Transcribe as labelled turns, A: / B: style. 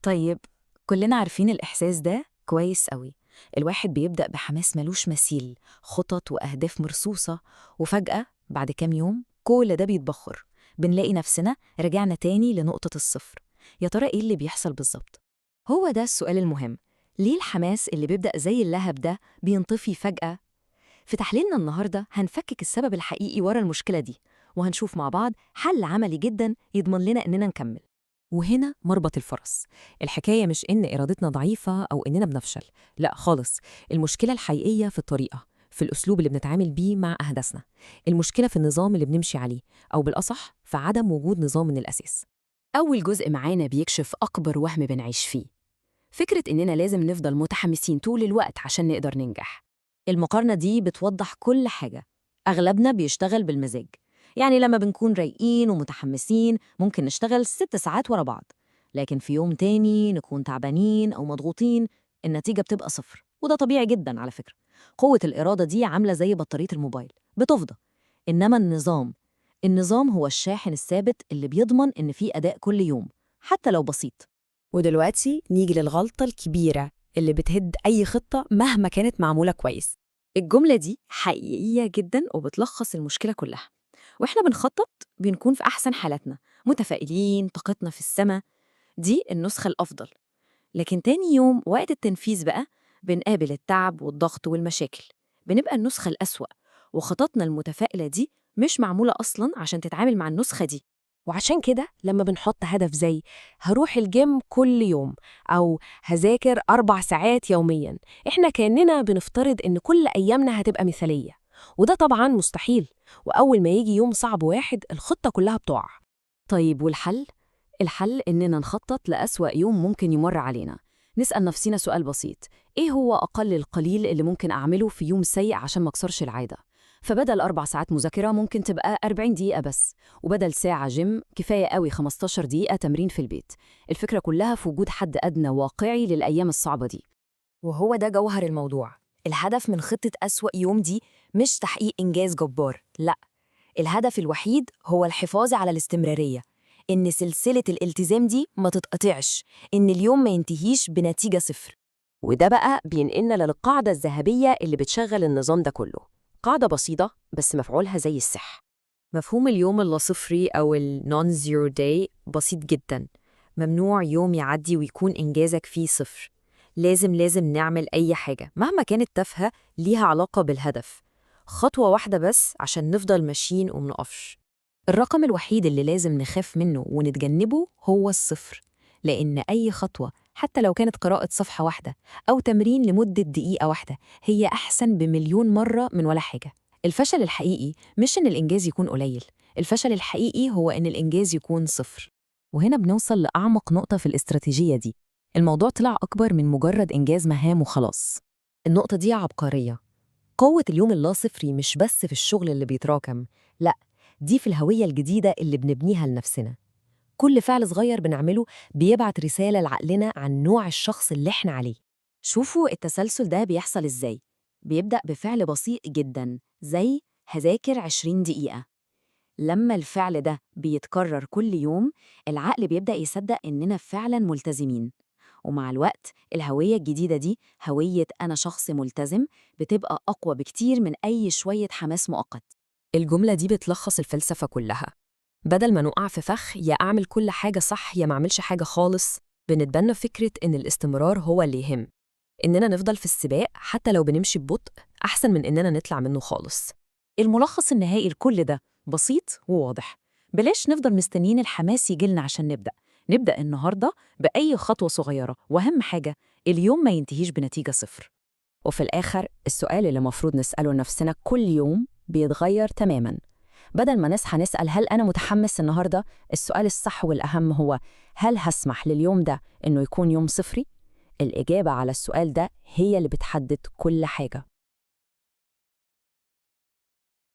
A: طيب، كلنا عارفين الإحساس ده كويس قوي. الواحد بيبدأ بحماس ملوش مثيل، خطط وأهداف مرصوصة، وفجأة بعد كام يوم كل ده بيتبخر. بنلاقي نفسنا رجعنا تاني لنقطة الصفر. يا ترى إيه اللي بيحصل بالظبط؟ هو ده السؤال المهم. ليه الحماس اللي بيبدأ زي اللهب ده بينطفي فجأة؟ في تحليلنا النهاردة هنفكك السبب الحقيقي ورا المشكلة دي، وهنشوف مع بعض حل عملي جدا يضمن لنا إننا نكمل. وهنا مربط الفرس. الحكاية مش إن إرادتنا ضعيفة أو إننا بنفشل، لا خالص. المشكلة الحقيقية في الطريقة، في الأسلوب اللي بنتعامل بيه مع أحداثنا. المشكلة في النظام اللي بنمشي عليه، أو بالأصح في عدم وجود نظام من الأساس. أول جزء معانا بيكشف أكبر وهم بنعيش فيه، فكرة إننا لازم نفضل متحمسين طول الوقت عشان نقدر ننجح. المقارنة دي بتوضح كل حاجة. أغلبنا بيشتغل بالمزاج، يعني لما بنكون رايقين ومتحمسين ممكن نشتغل 6 ساعات ورا بعض، لكن في يوم تاني نكون تعبانين أو مضغوطين، النتيجة بتبقى صفر. وده طبيعي جدا على فكرة. قوة الإرادة دي عاملة زي بطارية الموبايل، بتفضى. إنما النظام هو الشاحن الثابت اللي بيضمن إن في أداء كل يوم، حتى لو بسيط.
B: ودلوقتي نيجي للغلطة الكبيرة اللي بتهد أي خطة مهما كانت معمولة كويس.
A: الجملة دي حقيقية جدا وبتلخص المشكلة كلها. واحنا بنخطط بنكون في أحسن حالاتنا، متفائلين، طاقتنا في السماء، دي النسخة الأفضل. لكن تاني يوم وقت التنفيذ بقى بنقابل التعب والضغط والمشاكل، بنبقى النسخة الأسوأ. وخططنا المتفائلة دي مش معمولة أصلاً عشان تتعامل مع النسخة دي.
B: وعشان كده لما بنحط هدف زي هروح الجيم كل يوم أو هذاكر 4 ساعات يومياً، إحنا كأننا بنفترض إن كل أيامنا هتبقى مثالية. وده طبعاً مستحيل. وأول ما يجي يوم صعب واحد الخطة كلها بتقع.
A: طيب والحل؟ الحل إننا نخطط لأسوأ يوم ممكن يمر علينا. نسأل نفسنا سؤال بسيط: إيه هو أقل القليل اللي ممكن أعمله في يوم سيء عشان ما أكسرش العادة؟ فبدل 4 ساعات مذاكرة ممكن تبقى 40 دقيقة بس، وبدل ساعة جيم كفاية قوي 15 دقيقة تمرين في البيت. الفكرة كلها في وجود حد أدنى واقعي للأيام الصعبة دي. وهو ده جوهر الموضوع. الهدف من خطة أسوأ يوم دي مش تحقيق إنجاز جبار، لأ. الهدف الوحيد هو الحفاظ على الاستمرارية، إن سلسلة الالتزام دي ما تتقطعش، إن اليوم ما ينتهيش بنتيجة صفر.
B: وده بقى بينقلنا للقاعدة الذهبية اللي بتشغل النظام ده كله. قاعدة بسيطة بس مفعولها زي السحر. مفهوم اليوم اللاصفري أو non-zero day بسيط جدا. ممنوع يوم يعدي ويكون إنجازك فيه صفر. لازم نعمل أي حاجة مهما كانت تافهة ليها علاقة بالهدف. خطوة واحدة بس عشان نفضل ماشيين ومنقفش.
A: الرقم الوحيد اللي لازم نخاف منه ونتجنبه هو الصفر، لأن أي خطوة حتى لو كانت قراءة صفحة واحدة أو تمرين لمدة دقيقة واحدة هي أحسن بمليون مرة من ولا حاجة. الفشل الحقيقي مش إن الإنجاز يكون قليل، الفشل الحقيقي هو إن الإنجاز يكون صفر. وهنا بنوصل لأعمق نقطة في الاستراتيجية دي. الموضوع طلع أكبر من مجرد إنجاز مهام وخلاص. النقطة دي عبقرية. قوة اليوم اللاصفري مش بس في الشغل اللي بيتراكم، لأ، دي في الهوية الجديدة اللي بنبنيها لنفسنا. كل فعل صغير بنعمله بيبعت رسالة لعقلنا عن نوع الشخص اللي احنا عليه. شوفوا التسلسل ده بيحصل ازاي. بيبدأ بفعل بسيط جدا زي هذاكر 20 دقيقة. لما الفعل ده بيتكرر كل يوم العقل بيبدأ يصدق إننا فعلا ملتزمين. ومع الوقت الهوية الجديدة دي، هوية أنا شخص ملتزم، بتبقى أقوى بكتير من أي شوية حماس مؤقت.
B: الجملة دي بتلخص الفلسفة كلها. بدل ما نقع في فخ يا أعمل كل حاجة صح يا ما أعملش حاجة خالص، بنتبنى فكرة إن الاستمرار هو اللي يهم. إننا نفضل في السباق حتى لو بنمشي ببطء أحسن من إننا نطلع منه خالص.
A: الملخص النهائي لكل ده بسيط وواضح. بلاش نفضل مستنيين الحماس يجيلنا عشان نبدأ النهاردة بأي خطوة صغيرة، وأهم حاجة اليوم ما ينتهيش بنتيجة صفر.
B: وفي الآخر السؤال اللي مفروض نسأله لنفسنا كل يوم بيتغير تماماً. بدل ما نصحى نسأل هل أنا متحمس النهاردة، السؤال الصح والأهم هو هل هسمح لليوم ده إنه يكون يوم صفري؟ الإجابة على السؤال ده هي اللي بتحدد كل حاجة.